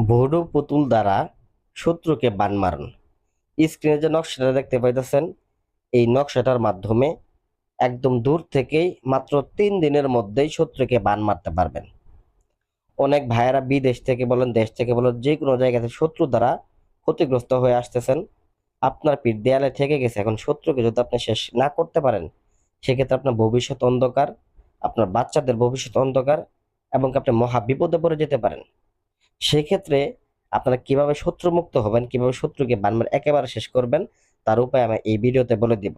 Voodoo পুতুল দ্বারা শত্রুকে বান মারণ। স্ক্রিনে যে নকশাটা দেখতে পাইতেছেন, এই নকশাটার মাধ্যমে একদম দূর থেকেই মাত্র 3 দিনের মধ্যেই শত্রুকে বান মারতে পারবেন। অনেক ভাইয়েরা বিদেশ থেকে বলেন, দেশ থেকে বলেন, যে কোনো জায়গা থেকে শত্রু দ্বারা ক্ষতিগ্রস্ত হয়ে আসতেছেন। আপনার পিঠ দেয়ালে ঠেকে গেছে। এখন শত্রুকে যদি আপনি শেষ না করতে পারেন, সেক্ষেত্রে আপনার ভবিষ্যৎ অন্ধকার, আপনার বাচ্চাদের ভবিষ্যৎ অন্ধকার, এবং আপনি মহা বিপদে পড়ে যেতে পারেন। সেক্ষেত্রে আপনারা কিভাবে শত্রুমুক্ত হবেন, কিভাবে শত্রুকে বানমার একেবারে শেষ করবেন, তার উপায় আমি এই ভিডিওতে বলে দিব।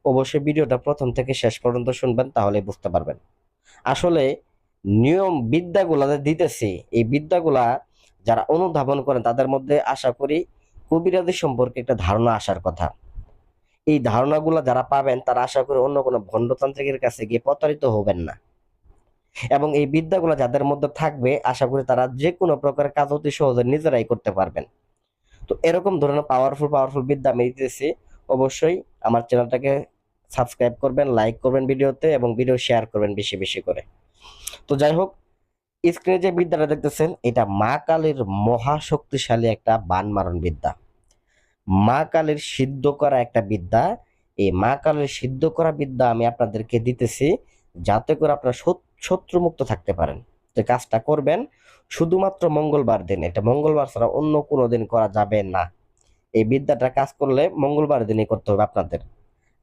অবশ্যই ভিডিওটা প্রথম থেকে শেষ পর্যন্ত শুনবেন, তাহলে বুঝতে পারবেন। আসলে নিয়ম বিদ্যাগুলা যে দিতেছি, এই বিদ্যাগুলা যারা অনুধাবন করেন তাদের মধ্যে আশা করি কবিরাজি সম্পর্কে একটা ধারণা আসার কথা। এই ধারণাগুলা যারা পাবেন তারা আশা করি অন্য কোনো ভণ্ডতান্ত্রিকের কাছে গিয়ে প্রতারিত হবেন না। এবং এই বিদ্যাগুলো যাদের মধ্যে থাকবে, আশা করি তারা যে কোনো প্রকার কাজ অতি সহজে নিজেরাই করতে পারবেন। তো এরকম ধরনের পাওয়ারফুল পাওয়ারফুল বিদ্যা আমি দিতেছি। অবশ্যই আমার চ্যানেলটাকে সাবস্ক্রাইব করবেন, লাইক করবেন ভিডিওতে, এবং ভিডিও শেয়ার করবেন বেশি বেশি করে। তো যাই হোক, স্ক্রিনে যে বিদ্যাটা দেখতেছেন, এটা মা কালীর মহা শক্তিশালী একটা বান মারণ বিদ্যা। মা কালীর সিদ্ধ করা একটা বিদ্যা। এই মা কালীর সিদ্ধ করা বিদ্যা আমি আপনাদেরকে দিতেছি, যাতে করে আপনারা শত্রুমুক্ত থাকতে পারেন। যে কাজটা করবেন শুধুমাত্র মঙ্গলবার দিন, এটা মঙ্গলবার ছাড়া অন্য কোনো দিন করা যাবে না। এই বিদ্যাটা কাজ করলে মঙ্গলবার দিনই করতে হবে আপনাদের।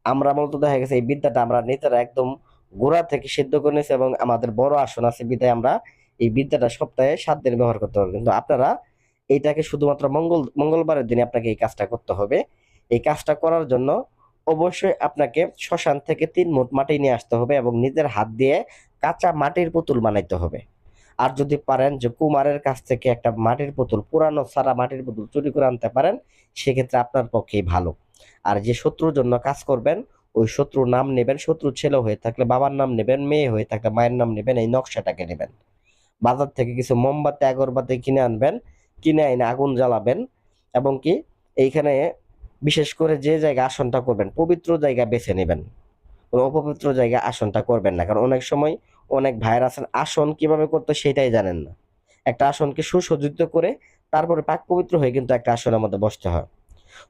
আমরা মূলত দেখা গেছে এই বিদ্যাটা আমরা নিজেরা একদম গোড়া থেকে সিদ্ধ করে নিয়েছি, এবং আমাদের বড় আসন আছে বিধায় আমরা এই বিদ্যাটা সপ্তাহে 7 দিন ব্যবহার করতে পারবো। কিন্তু আপনারা এইটাকে শুধুমাত্র মঙ্গলবারের দিনে আপনাকে এই কাজটা করতে হবে। এই কাজটা করার জন্য অবশ্যই আপনাকে শ্মশান থেকে 3 মুঠ মাটি নিয়ে আসতে হবে, এবং নিজের হাত দিয়ে কাঁচা মাটির পুতুল বানাইতে হবে। আর যদি পারেন যে কুমারের কাছ থেকে একটা মাটির পুতুল, পুরানো সারা মাটির পুতুল চুরি করে আনতে পারেন, সেক্ষেত্রে আপনার পক্ষেই ভালো। আর যে শত্রুর জন্য কাজ করবেন, ওই শত্রুর নাম নেবেন। শত্রু ছেলে হয়ে থাকলে বাবার নাম নেবেন, মেয়ে হয়ে থাকলে মায়ের নাম নেবেন, এই নকশাটাকে নেবেন। বাজার থেকে কিছু মোমবাতি আগরবাতি কিনে আনবেন, কিনে এনে আগুন জ্বালাবেন। এবং কি এইখানে বিশেষ করে যে জায়গা আসনটা করবেন, পবিত্র জায়গা বেছে নেবেন। কোনো অপবিত্র জায়গা আসনটা করবেন না, কারণ অনেক সময় অনেক ভাইয়ের আছেন আসন কিভাবে করতে সেটাই জানেন না। একটা আসনকে সুসজ্জিত করে তারপরে পাক পবিত্র হয়ে কিন্তু একটা আসনের মধ্যে বসতে হয়।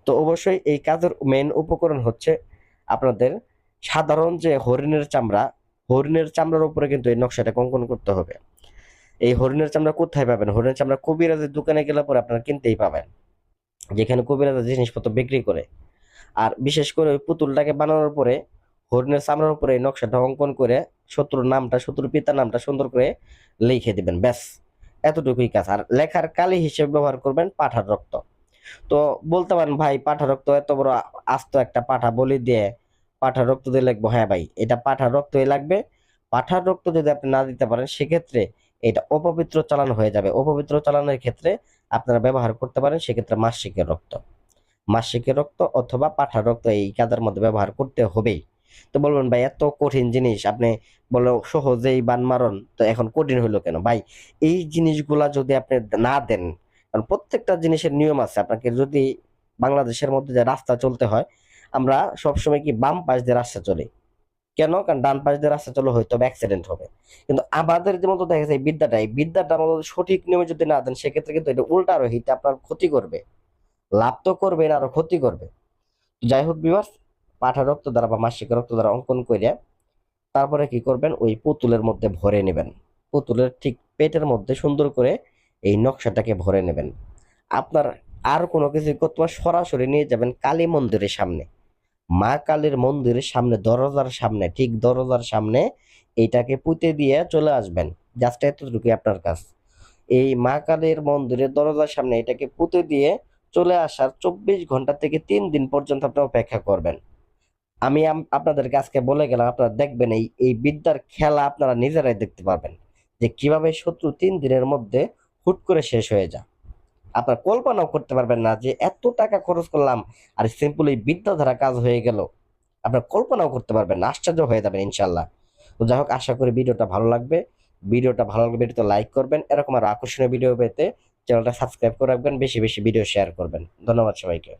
তো অবশ্যই এই কাজের মেন উপকরণ হচ্ছে আপনাদের সাধারণ যে হরিণের চামড়া, হরিণের চামড়ার উপরে কিন্তু এই নকশাটা অঙ্কন করতে হবে। এই হরিণের চামড়া কোথায় পাবেন? হরিণের চামড়া কবিরাজের দোকানে গেলে পরে আপনারা কিনতেই পাবেন, যেখানে কবিরাজের জিনিসপত্র বিক্রি করে। আর বিশেষ করে ওই পুতুলটাকে বানানোর পরে হরিণের চামড়ার উপরে এই নকশাটা অঙ্কন করে শত্রুর নামটা, শত্রুর পিতার নামটা সুন্দর করে লিখে দিবেন, ব্যাস। এতটুকুই কাজ। আর লেখার কালি হিসেবে ব্যবহার করবেন পাঠার রক্ত। তো বলতে পারেন, ভাই পাঠার রক্ত এত বড় আস্ত একটা পাঠা বলি দিয়ে পাঠার রক্ত দিয়ে লিখবো? হ্যাঁ ভাই, এটা পাঠার রক্তই লাগবে। পাঠার রক্ত যদি আপনি না দিতে পারেন, সেক্ষেত্রে এটা অপবিত্র চালান হয়ে যাবে। অপবিত্র চালানের ক্ষেত্রে আপনারা ব্যবহার করতে পারেন সেক্ষেত্রে মাসিকের রক্ত। মাসিকের রক্ত অথবা পাঠার রক্ত এই কাজের মধ্যে ব্যবহার করতে হবেই। তো বলবেন, ভাই এত কঠিন জিনিস আপনি বলো সহজেই বান মারণ, তো এখন কঠিন হলো কেন? ভাই এই জিনিসগুলা যদি আপনি না দেন, কারণ প্রত্যেকটা জিনিসের নিয়ম আছে। আপনাকে যদি বাংলাদেশের মধ্যে যে রাস্তা চলতে হয়, আমরা সবসময় কি বাম পাশ দিয়ে রাস্তা চলি কেন? কারণ ডান পাশ দিয়ে রাস্তা চলে হয়তো অ্যাক্সিডেন্ট হবে। কিন্তু আমাদের যে মতো দেখা যায় এই বিদ্যাটা আমাদের সঠিক নিয়মে যদি না দেন, সেক্ষেত্রে কিন্তু এটা উল্টা আরো হিতে আপনার ক্ষতি করবে। লাভ তো করবে না, আরো ক্ষতি করবে। যাই হোক ভিউয়ার্স, পাঠা রক্ত দ্বারা বা মাসিক রক্ত দ্বারা অঙ্কন করে তারপরে কি করবেন, ওই পুতুলের মধ্যে ভরে নেবেন। পুতুলের ঠিক পেটের মধ্যে সুন্দর করে এই নকশাটাকে ভরে নেবেন। আপনার আর কোনো কিছু করতে হবে, সরাসরি নিয়ে যাবেন কালী মন্দিরের সামনে, মা কালীর মন্দিরের সামনে, দরজার সামনে, ঠিক দরজার সামনে এইটাকে পুঁতে দিয়ে চলে আসবেন। জাস্ট এতটুকুই আপনার কাজ। এই মা কালীর মন্দিরের দরজার সামনে এটাকে পুঁতে দিয়ে চলে আসার 24 ঘন্টা থেকে 3 দিন পর্যন্ত আপনি অপেক্ষা করবেন। আমি আপনাদেরকে আজকে বলে গেলাম, আপনারা দেখবেন এই এই বিদ্যার খেলা আপনারা নিজেরাই দেখতে পারবেন, যে কিভাবে শত্রু 3 দিনের মধ্যে হুট করে শেষ হয়ে যায়। আপনার কল্পনাও করতে পারবেন না যে এত টাকা খরচ করলাম আর সিম্পল এই বিদ্যা দ্বারা কাজ হয়ে গেল। আপনার কল্পনাও করতে পারবেন না, আশ্চর্য হয়ে যাবেন ইনশাল্লাহ। তো যাই হোক, আশা করি ভিডিওটা ভালো লাগবে। ভিডিওটা ভালো লাগবে, ভিডিওতে লাইক করবেন। এরকম আর আকর্ষণীয় ভিডিও পেতে চ্যানেলটা সাবস্ক্রাইব করে রাখবেন, বেশি বেশি ভিডিও শেয়ার করবেন। ধন্যবাদ সবাইকে।